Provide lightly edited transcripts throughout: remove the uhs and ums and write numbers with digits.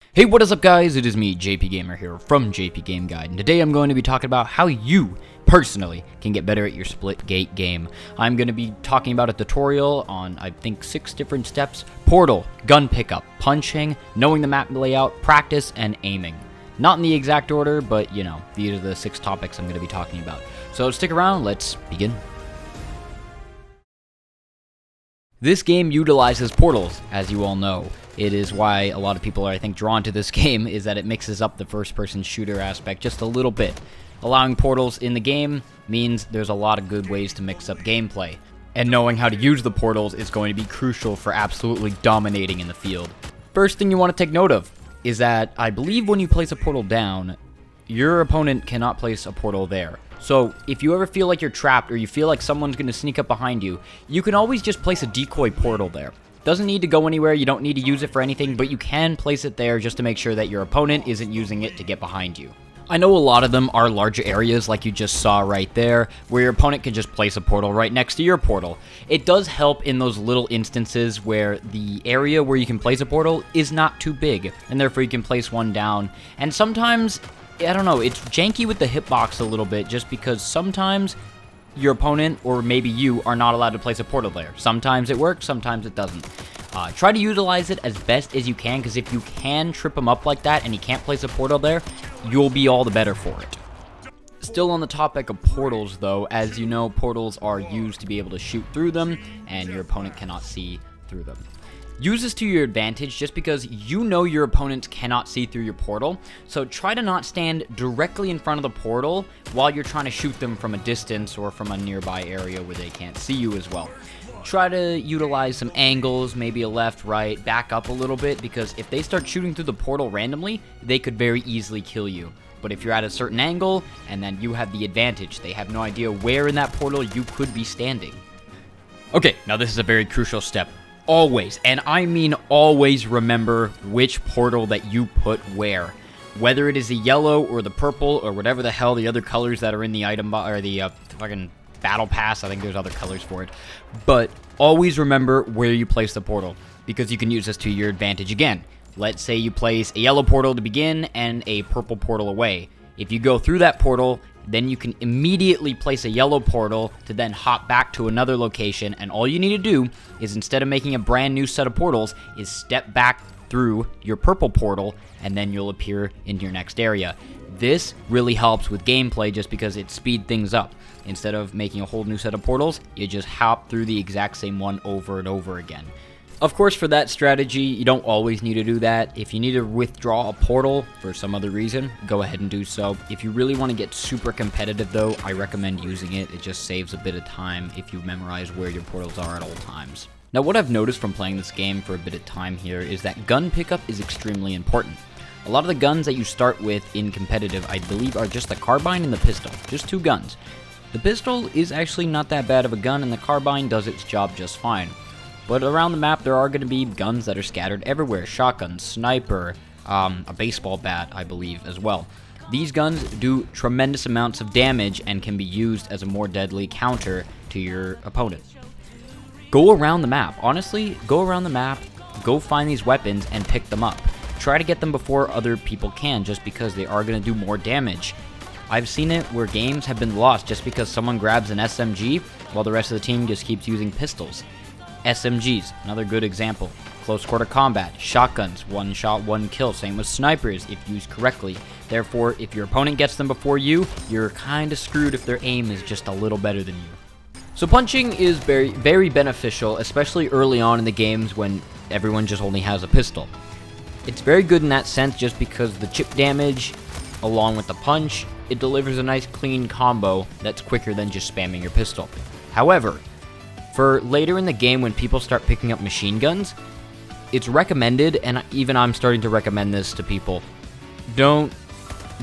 Hey, what is up guys? It is me, JP Gamer here from JP Game Guide, and today I'm going to be talking about how you, personally, can get better at your Splitgate game. I'm going to be talking about a tutorial on, I think, 6 different steps: portal, gun pickup, punching, knowing the map layout, practice, and aiming. Not in the exact order, but, you know, these are the 6 topics I'm going to be talking about. So stick around, let's begin. This game utilizes portals, as you all know. It is why a lot of people are, I think, drawn to this game, is that it mixes up the first-person shooter aspect just a little bit. Allowing portals in the game means there's a lot of good ways to mix up gameplay. And knowing how to use the portals is going to be crucial for absolutely dominating in the field. First thing you want to take note of is that I believe when you place a portal down, your opponent cannot place a portal there. So, if you ever feel like you're trapped or you feel like someone's going to sneak up behind you, you can always just place a decoy portal there. Doesn't need to go anywhere, you don't need to use it for anything, but you can place it there just to make sure that your opponent isn't using it to get behind you. I know a lot of them are larger areas like you just saw right there, where your opponent can just place a portal right next to your portal. It does help in those little instances where the area where you can place a portal is not too big, and therefore you can place one down. And sometimes, I don't know, it's janky with the hitbox a little bit, just because sometimes your opponent, or maybe you, are not allowed to place a portal there. Sometimes it works, sometimes it doesn't. Try to utilize it as best as you can, because if you can trip him up like that and he can't place a portal there, you'll be all the better for it. Still on the topic of portals, though, as you know, portals are used to be able to shoot through them, and your opponent cannot see through them. Use this to your advantage just because you know your opponents cannot see through your portal, so try to not stand directly in front of the portal while you're trying to shoot them from a distance or from a nearby area where they can't see you as well. Try to utilize some angles, maybe a left, right, back up a little bit, because if they start shooting through the portal randomly, they could very easily kill you. But if you're at a certain angle, and then you have the advantage, they have no idea where in that portal you could be standing. Okay, now this is a very crucial step. Always, and I mean always, remember which portal that you put where. Whether it is the yellow or the purple or whatever the hell the other colors that are in the item or the fucking battle pass. I think there's other colors for it. But always remember where you place the portal, because you can use this to your advantage again. Let's say you place a yellow portal to begin and a purple portal away. If you go through that portal, then you can immediately place a yellow portal to then hop back to another location, and all you need to do is, instead of making a brand new set of portals, is step back through your purple portal, and then you'll appear in your next area. This really helps with gameplay just because it speeds things up. Instead of making a whole new set of portals, you just hop through the exact same one over and over again. Of course, for that strategy, you don't always need to do that. If you need to withdraw a portal for some other reason, go ahead and do so. If you really want to get super competitive, though, I recommend using it. It just saves a bit of time if you memorize where your portals are at all times. Now, what I've noticed from playing this game for a bit of time here is that gun pickup is extremely important. A lot of the guns that you start with in competitive, I believe, are just the carbine and the pistol. Just 2 guns. The pistol is actually not that bad of a gun, and the carbine does its job just fine. But around the map, there are going to be guns that are scattered everywhere. Shotgun, sniper, a baseball bat, I believe, as well. These guns do tremendous amounts of damage and can be used as a more deadly counter to your opponent. Go around the map. Honestly, go around the map, go find these weapons, and pick them up. Try to get them before other people can, just because they are going to do more damage. I've seen it where games have been lost just because someone grabs an SMG while the rest of the team just keeps using pistols. SMGs, another good example. Close quarter combat, shotguns, 1 shot, 1 kill. Same with snipers if used correctly. Therefore, if your opponent gets them before you, you're kind of screwed if their aim is just a little better than you. So punching is very, very beneficial, especially early on in the games when everyone just only has a pistol. It's very good in that sense just because the chip damage, along with the punch, it delivers a nice clean combo that's quicker than just spamming your pistol. However, for later in the game when people start picking up machine guns, it's recommended, and even I'm starting to recommend this to people, don't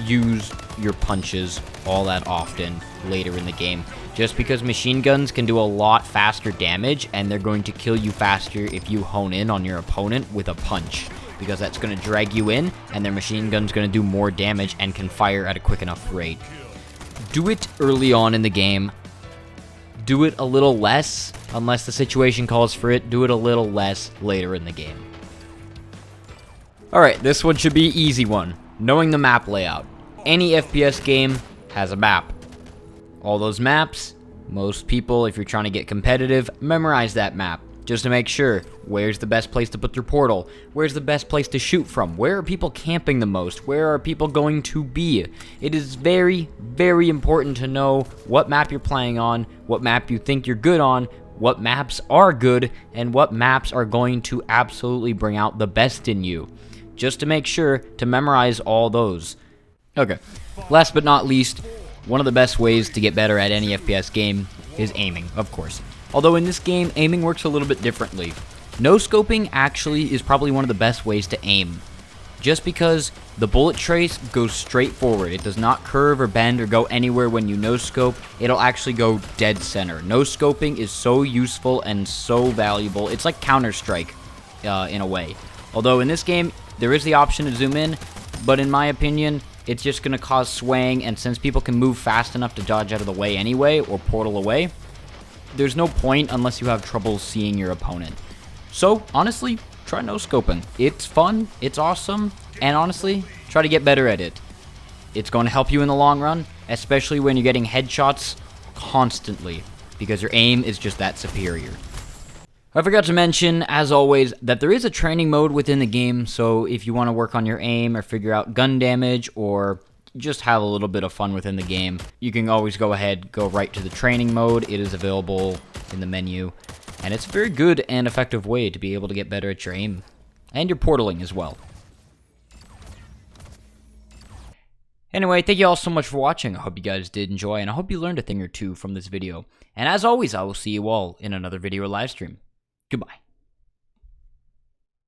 use your punches all that often later in the game. Just because machine guns can do a lot faster damage, and they're going to kill you faster if you hone in on your opponent with a punch, because that's going to drag you in, and their machine gun's going to do more damage and can fire at a quick enough rate. Do it early on in the game. Do it a little less, unless the situation calls for it. Do it a little less later in the game. Alright, this one should be easy one. Knowing the map layout. Any FPS game has a map. All those maps, most people, if you're trying to get competitive, memorize that map. Just to make sure, where's the best place to put their portal? Where's the best place to shoot from? Where are people camping the most? Where are people going to be? It is very, very important to know what map you're playing on, what map you think you're good on, what maps are good, and what maps are going to absolutely bring out the best in you. Just to make sure to memorize all those. Okay, last but not least, one of the best ways to get better at any FPS game is aiming, of course. Although in this game, aiming works a little bit differently. No-scoping actually is probably one of the best ways to aim. Just because the bullet trace goes straight forward. It does not curve or bend or go anywhere when you no-scope. It'll actually go dead center. No-scoping is so useful and so valuable. It's like Counter-Strike in a way. Although in this game, there is the option to zoom in, but in my opinion, it's just going to cause swaying, and since people can move fast enough to dodge out of the way anyway, or portal away, there's no point unless you have trouble seeing your opponent. So, honestly, try no-scoping. It's fun, it's awesome, and honestly, try to get better at it. It's going to help you in the long run, especially when you're getting headshots constantly, because your aim is just that superior. I forgot to mention, as always, that there is a training mode within the game, so if you want to work on your aim or figure out gun damage or just have a little bit of fun within the game, you can always go ahead, go right to the training mode. It is available in the menu, and it's a very good and effective way to be able to get better at your aim and your portaling as well. Anyway, thank you all so much for watching. I hope you guys did enjoy, and I hope you learned a thing or two from this video. And as always, I will see you all in another video or live stream. Goodbye.